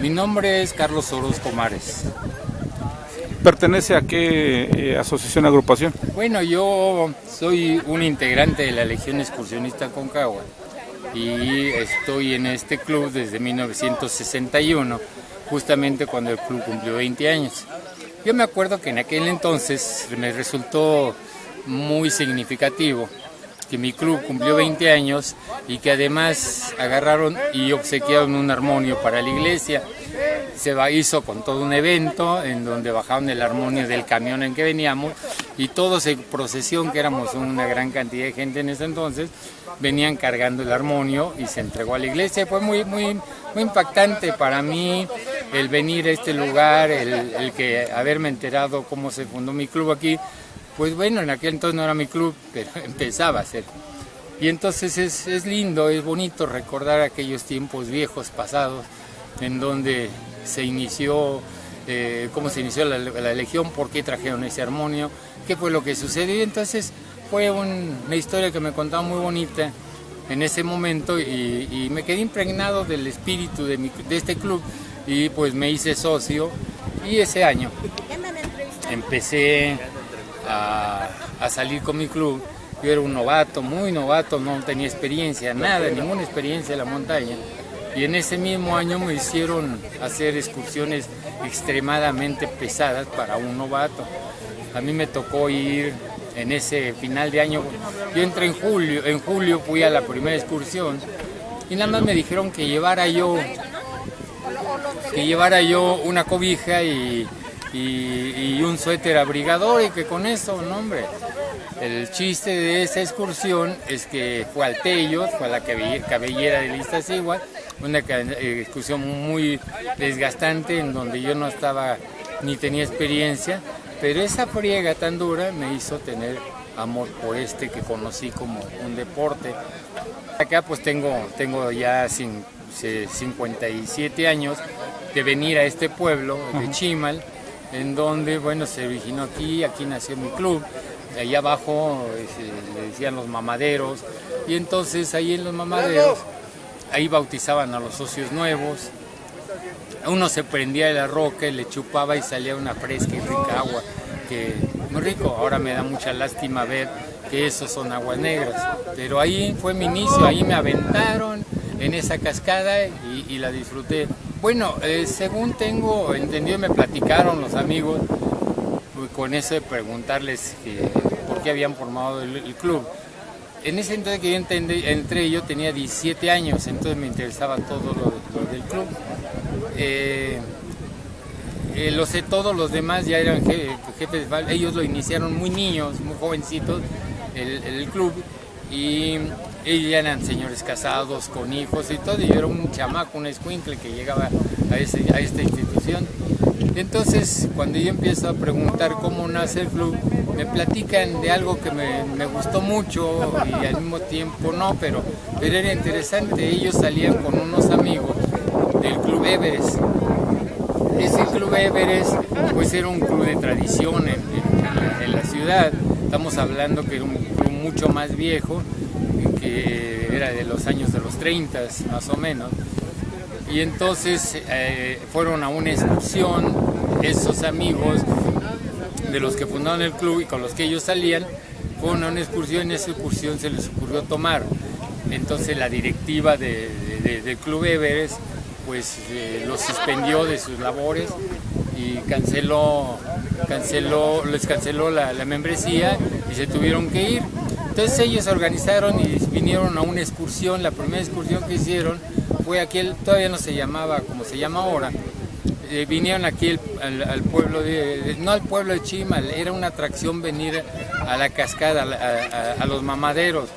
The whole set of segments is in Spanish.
Mi nombre es Carlos Orozco Mares. ¿Pertenece a qué asociación, agrupación? Bueno, yo soy un integrante de la Legión Excursionista Aconcagua y estoy en este club desde 1961, justamente cuando el club cumplió 20 años. Yo me acuerdo que en aquel entonces me resultó muy significativo que mi club cumplió 20 años y que además agarraron y obsequiaron un armonio para la iglesia. Se hizo con todo un evento en donde bajaron el armonio del camión en que veníamos y todos en procesión, que éramos una gran cantidad de gente en ese entonces, venían cargando el armonio y se entregó a la iglesia. Fue muy impactante para mí el venir a este lugar, el que haberme enterado cómo se fundó mi club aquí. Pues bueno, en aquel entonces no era mi club, pero empezaba a ser. Y entonces es lindo, es bonito recordar aquellos tiempos viejos pasados en donde se inició, cómo se inició la Legión, por qué trajeron ese armonio, qué fue lo que sucedió. Y entonces fue una historia que me contaba muy bonita en ese momento y me quedé impregnado del espíritu de este club y pues me hice socio y ese año empecé a salir con mi club. Yo era un novato, muy novato, no tenía experiencia, ninguna experiencia en la montaña. Y en ese mismo año me hicieron hacer excursiones extremadamente pesadas para un novato. A mí me tocó ir en ese final de año. Yo entré en julio fui a la primera excursión y nada más me dijeron que llevara yo una cobija y un suéter abrigador y que con eso, no hombre. El chiste de esa excursión es que fue al Tello, fue a la cabellera de Iztaccíhuatl, una excursión muy desgastante en donde yo no estaba ni tenía experiencia, pero esa friega tan dura me hizo tener amor por que conocí como un deporte. Acá pues tengo ya 57 años de venir a este pueblo de Chimal, en donde bueno se originó aquí nació mi club. Allá abajo le decían los mamaderos, y entonces ahí en los mamaderos, ahí bautizaban a los socios nuevos. Uno se prendía de la roca y le chupaba y salía una fresca y rica agua, que muy rico. Ahora me da mucha lástima ver que esos son aguas negras, pero ahí fue mi inicio, ahí me aventaron en esa cascada y la disfruté. Bueno, según tengo entendido, me platicaron los amigos, con eso de preguntarles por qué habían formado el club. En ese entonces que yo entré, yo tenía 17 años, entonces me interesaba todo lo del club. Lo sé, todos los demás ya eran jefes, ellos lo iniciaron muy niños, muy jovencitos, el club, y ellos ya eran señores casados, con hijos y todo, y yo era un chamaco, un escuincle que llegaba a esta institución. Entonces, cuando yo empiezo a preguntar cómo nace el club, me platican de algo que me gustó mucho y al mismo tiempo no, pero era interesante. Ellos salían con unos amigos del Club Everest. Ese Club Everest pues era un club de tradición en la ciudad. Estamos hablando que era un club mucho más viejo, que era de los años de los 30 más o menos. Y entonces fueron a una excursión, esos amigos de los que fundaron el club y con los que ellos salían, fueron a una excursión, en esa excursión se les ocurrió tomar. Entonces la directiva del Club Everest pues los suspendió de sus labores y les canceló la membresía y se tuvieron que ir. Entonces ellos se organizaron y vinieron a una excursión. La primera excursión que hicieron fue aquí, todavía no se llamaba como se llama ahora. Vinieron aquí al pueblo no al pueblo de Chimal, era una atracción venir a la cascada, a los mamaderos.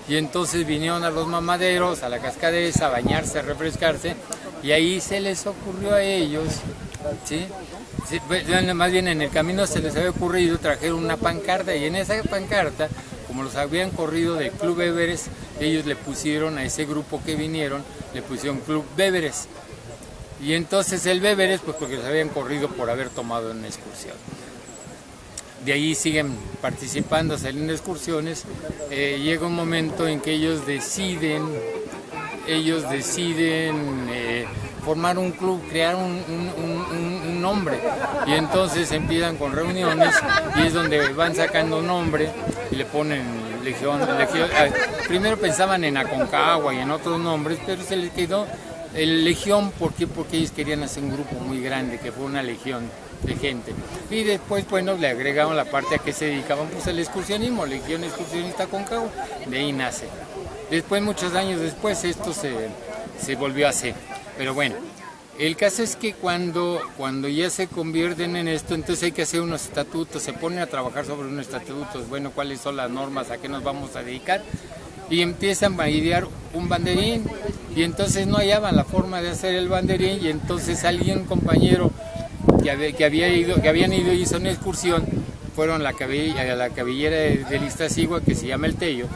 Y entonces vinieron a los mamaderos, a la cascada esa, a bañarse, a refrescarse, y ahí se les ocurrió a ellos, ¿sí? Más bien en el camino se les había ocurrido, trajeron una pancarta, y en esa pancarta, como los habían corrido del Club Everest, ellos le pusieron a ese grupo que vinieron, le pusieron Club Everest. Y entonces el Everest, pues porque los habían corrido por haber tomado una excursión. De ahí siguen participando, saliendo excursiones. Llega un momento en que ellos deciden formar un club, crear un nombre. Y entonces empiezan con reuniones y es donde van sacando un nombre y le ponen Legión. Primero pensaban en Aconcagua y en otros nombres, pero se les quedó el Legión. ¿Por qué? Porque ellos querían hacer un grupo muy grande, que fue una legión de gente. Y después, bueno, le agregaron la parte a que se dedicaban pues al excursionismo, Legión Excursionista Aconcagua, de ahí nace. Después, muchos años después, esto se volvió a hacer. Pero bueno, el caso es que cuando ya se convierten en esto, entonces hay que hacer unos estatutos, se ponen a trabajar sobre unos estatutos, bueno, cuáles son las normas, a qué nos vamos a dedicar, y empiezan a idear un banderín, y entonces no hallaban la forma de hacer el banderín, y entonces un compañero que habían ido y hizo una excursión, fueron a la cabellera del Iztaccíhuatl, que se llama El Tello,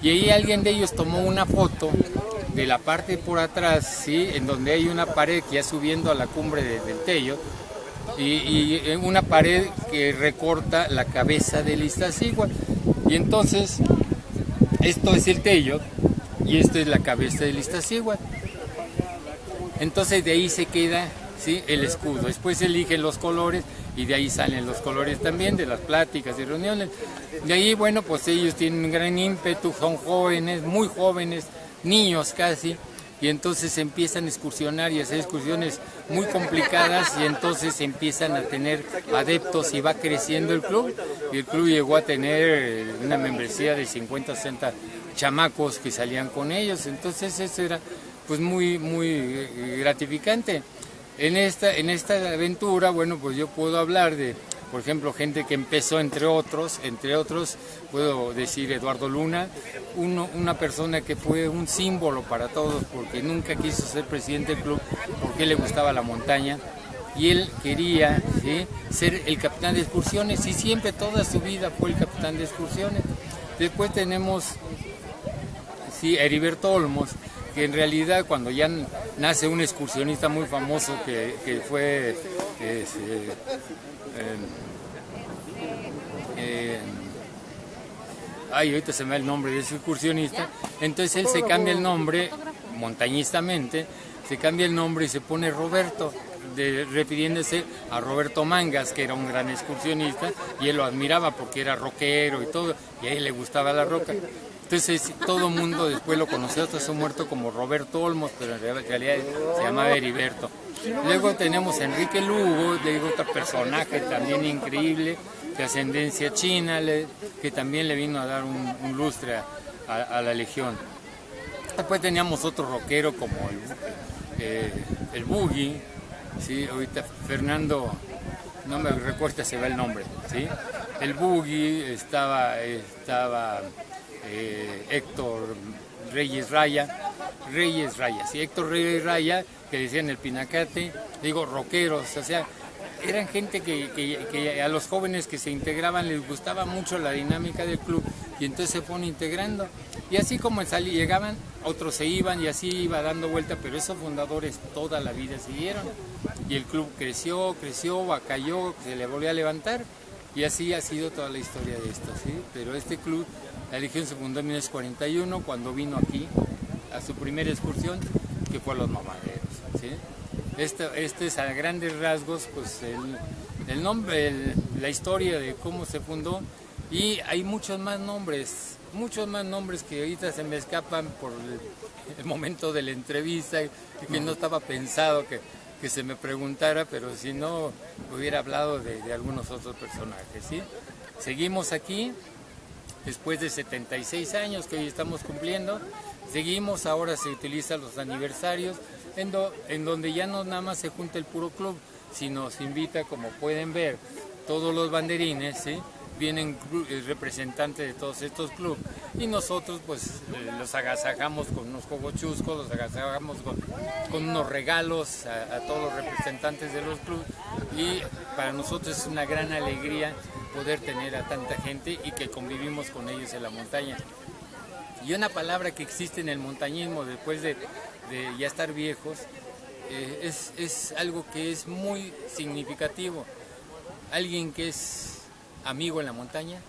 y ahí alguien de ellos tomó una foto de la parte por atrás, ¿sí? En donde hay una pared que ya subiendo a la cumbre del Tello, y una pared que recorta la cabeza del Iztaccíhuatl. Y entonces, esto es el Tello, y esto es la cabeza del Iztaccíhuatl. Entonces de ahí se queda, ¿sí?, el escudo. Después se eligen los colores y de ahí salen los colores también, de las pláticas y reuniones. De ahí, bueno, pues ellos tienen un gran ímpetu, son jóvenes, muy jóvenes, niños casi, y entonces empiezan a excursionar y a hacer excursiones muy complicadas, y entonces empiezan a tener adeptos y va creciendo el club, y el club llegó a tener una membresía de 50 o 60 chamacos que salían con ellos. Entonces eso era pues muy gratificante. En esta aventura, bueno, pues yo puedo hablar de, por ejemplo, gente que empezó entre otros puedo decir Eduardo Luna, una persona que fue un símbolo para todos, porque nunca quiso ser presidente del club, porque le gustaba la montaña, y él quería, ¿sí?, ser el capitán de excursiones, y siempre toda su vida fue el capitán de excursiones. Después tenemos, sí, Heriberto Olmos, que en realidad cuando ya nace un excursionista muy famoso que fue ahorita se me va el nombre de ese excursionista, entonces él se cambia el nombre, montañistamente, se cambia el nombre y se pone Roberto, refiriéndose a Roberto Mangas, que era un gran excursionista, y él lo admiraba porque era rockero y todo, y a él le gustaba la roca. Entonces todo el mundo después lo conoció hasta su muerto como Roberto Olmos, pero en realidad se llamaba Heriberto. Luego tenemos a Enrique Lugo, otro personaje también increíble, de ascendencia china, que también le vino a dar un lustre a la Legión. Después teníamos otro rockero como el Boogie, ¿sí? Ahorita Fernando, no me recuerdo, se va el nombre, ¿sí? El Boogie, estaba Héctor Reyes Raya, sí, Héctor Reyes Raya, que decían el Pinacate, rockeros, o sea, eran gente que a los jóvenes que se integraban les gustaba mucho la dinámica del club, y entonces se fueron integrando, y así como llegaban, otros se iban, y así iba dando vuelta, pero esos fundadores toda la vida siguieron, y el club creció, cayó, se le volvió a levantar, y así ha sido toda la historia de esto, ¿sí? Pero este club, la Legión, se fundó en 1941, cuando vino aquí a su primera excursión, que fue a los Mamaderos, ¿sí? Este es a grandes rasgos pues el nombre, la historia de cómo se fundó, y hay muchos más nombres que ahorita se me escapan por el momento de la entrevista, y que no estaba pensado que se me preguntara, pero si no hubiera hablado de algunos otros personajes, ¿sí? Seguimos aquí, después de 76 años que hoy estamos cumpliendo, seguimos, ahora se utilizan los aniversarios, en donde ya no nada más se junta el puro club, sino se invita, como pueden ver, todos los banderines, ¿sí? Vienen representantes de todos estos clubes, y nosotros pues los agasajamos con unos cogochuscos, los agasajamos con unos regalos a todos los representantes de los clubes, y para nosotros es una gran alegría poder tener a tanta gente y que convivimos con ellos en la montaña. Y una palabra que existe en el montañismo después de ya estar viejos, es algo que es muy significativo. Alguien que es amigo en la montaña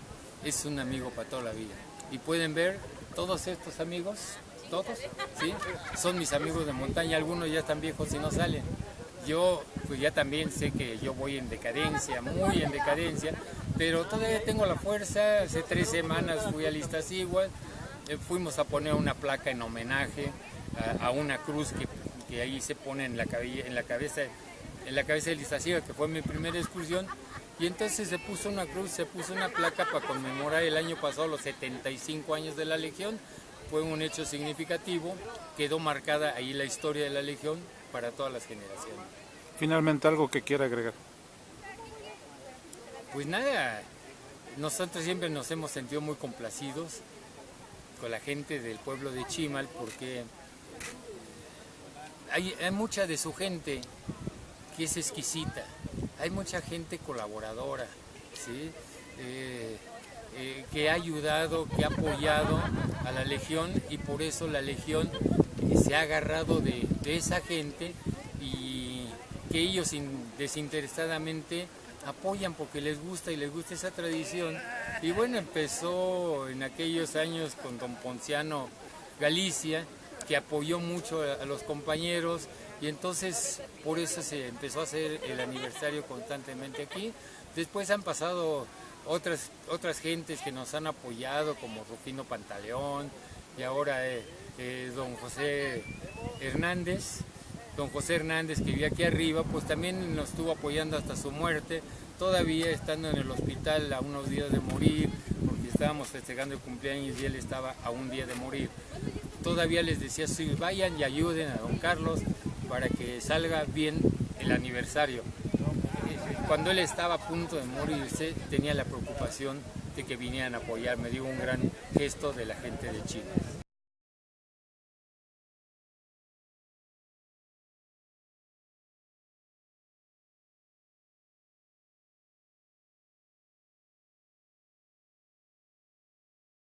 es un amigo para toda la vida. Y pueden ver todos estos amigos, todos, ¿sí? Son mis amigos de montaña, algunos ya están viejos y no salen. Yo pues ya también sé que yo voy en decadencia, muy en decadencia, pero todavía tengo la fuerza. Hace 3 semanas fui a Iztaccíhuatl, fuimos a poner una placa en homenaje a una cruz que ahí se pone en la cabeza del Iztaccíhuatl, que fue mi primera excursión, y entonces se puso una cruz, se puso una placa para conmemorar el año pasado los 75 años de la Legión. Fue un hecho significativo, quedó marcada ahí la historia de la Legión para todas las generaciones. Finalmente, algo que quiera agregar. Pues nada, nosotros siempre nos hemos sentido muy complacidos con la gente del pueblo de Chimal, porque hay mucha de su gente que es exquisita, hay mucha gente colaboradora, ¿sí? Que ha ayudado, que ha apoyado a la Legión, y por eso la Legión se ha agarrado de esa gente, y que ellos desinteresadamente apoyan porque les gusta y les gusta esa tradición. Y bueno, empezó en aquellos años con don Ponciano Galicia, que apoyó mucho a los compañeros, y entonces por eso se empezó a hacer el aniversario constantemente aquí. Después han pasado otras gentes que nos han apoyado, como Rufino Pantaleón, y ahora don José Hernández. Don José Hernández, que vive aquí arriba, pues también nos estuvo apoyando hasta su muerte, todavía estando en el hospital a unos días de morir, porque estábamos festejando el cumpleaños y él estaba a un día de morir. Todavía les decía, sí, vayan y ayuden a don Carlos para que salga bien el aniversario. Cuando él estaba a punto de morirse, tenía la preocupación de que vinieran a apoyarme. Digo, un gran gesto de la gente de Chile.